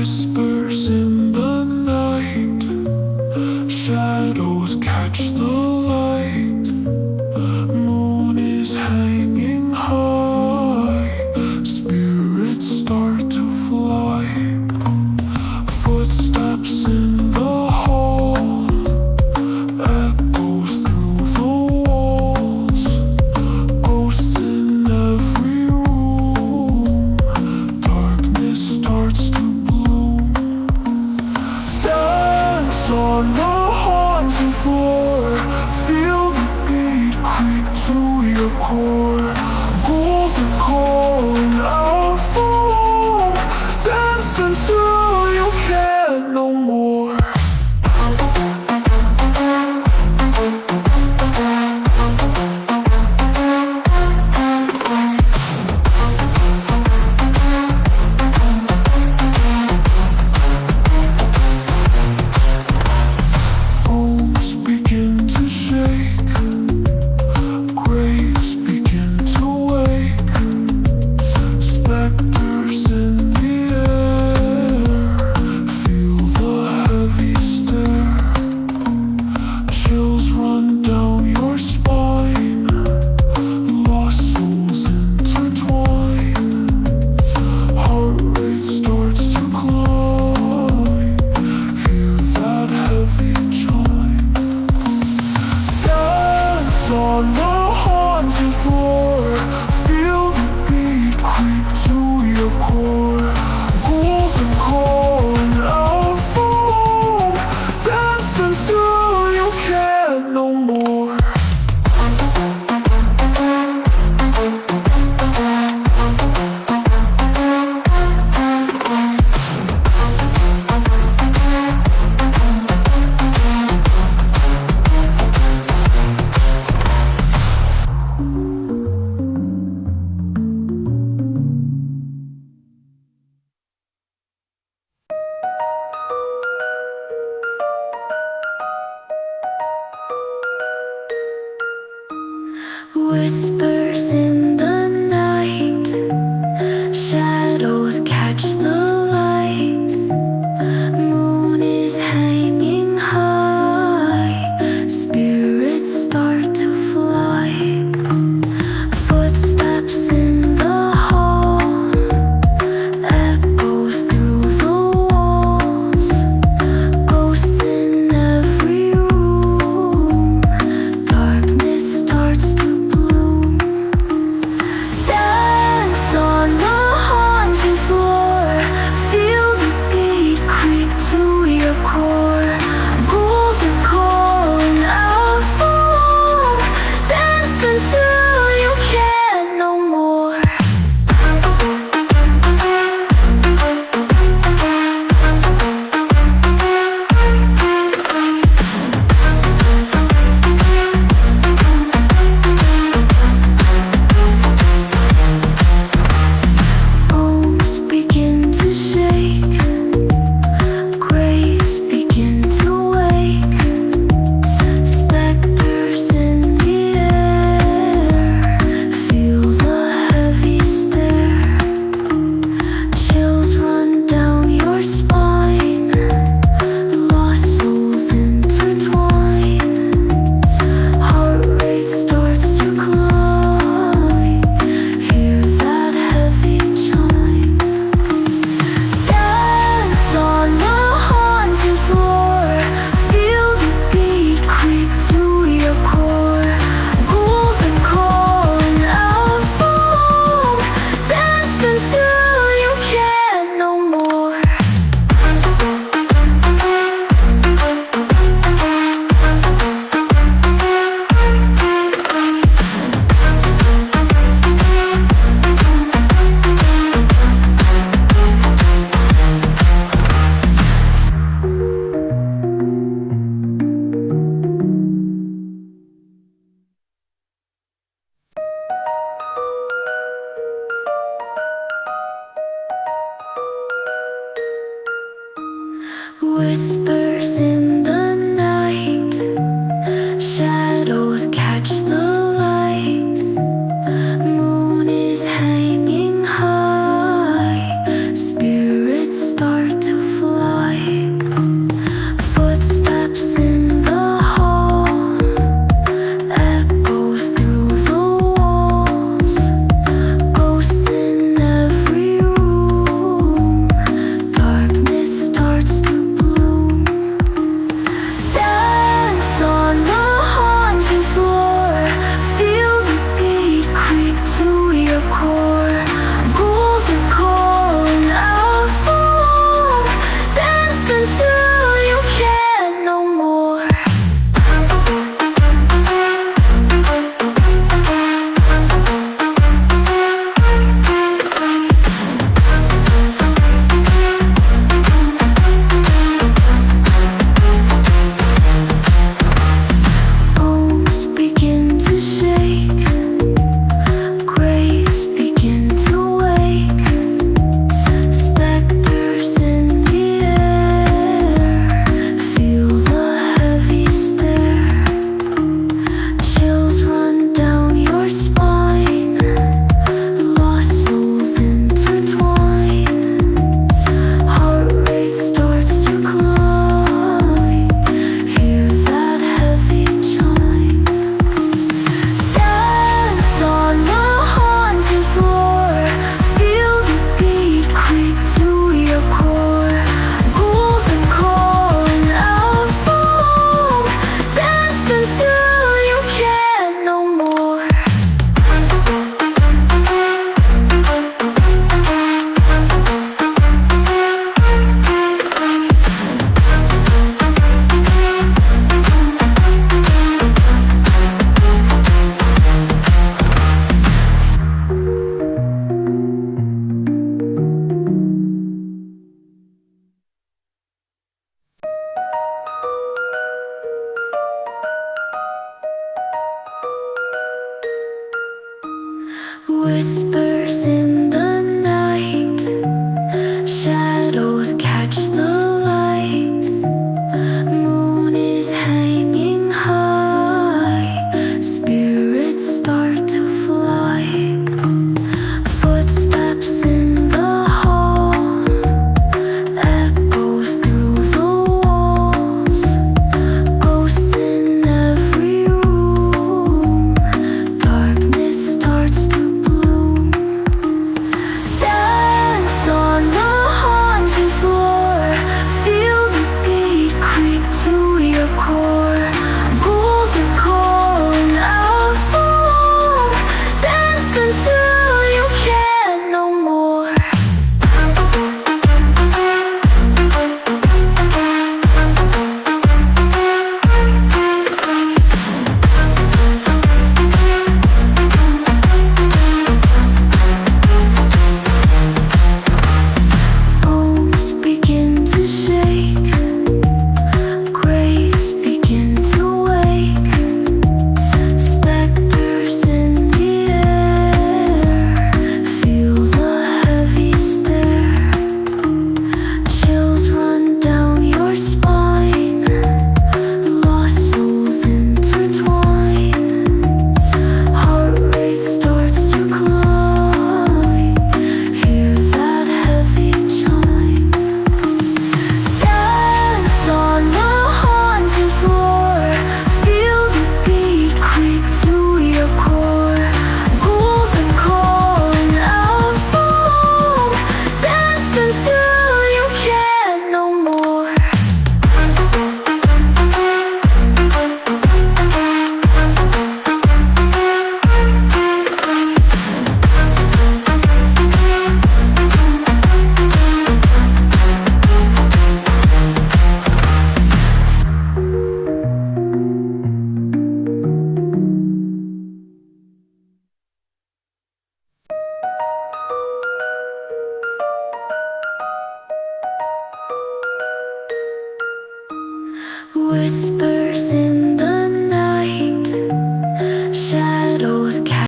Whispers in the night, shadows catch the light. Moon is hanging high, spirits start to fly. Footsteps in the hall, echoes through the walls. Ghosts in every room, darkness starts to bloom. Dance on the haunted floor, feel the beat creep to your core. Ghouls are calling out for, dance until you can't no more. Homes begin to shake, graves begin to wake. Specters in the air, feel the heavy stare. Chills run down your spine, lost souls intertwine. Heart rate starts to climb, hear that heavy chime. Dance on the haunted floor, feel the beat creep to your core. Ghouls are calling out for, dance until you can't no more. Whispers in the night, shadows catch the light. Moon is hanging high, spirits start to fly. Footsteps in the hall, echoes through the walls. Ghosts in every room, darkness starts to bloom. Whispers in the night, shadows catch the light. Moon is hanging high, spirits start to fly. Footsteps in the hall, echoes through the walls. Ghosts in every room, darkness starts to bloom. Dance on the haunted floor, feel the beat creep to your core. Ghouls are calling out for more. Dance until you can't no more. Bones begin to shake, graves begin to wake. Specters in the air, feel the heavy stare. Chills run down your spine, lost souls intertwine. Heart rate starts to climb, hear that heavy chime. Dance on the haunted floor, feel the beat creep to your core. Ghouls are calling out for more. Dance until you can't no more. Whisper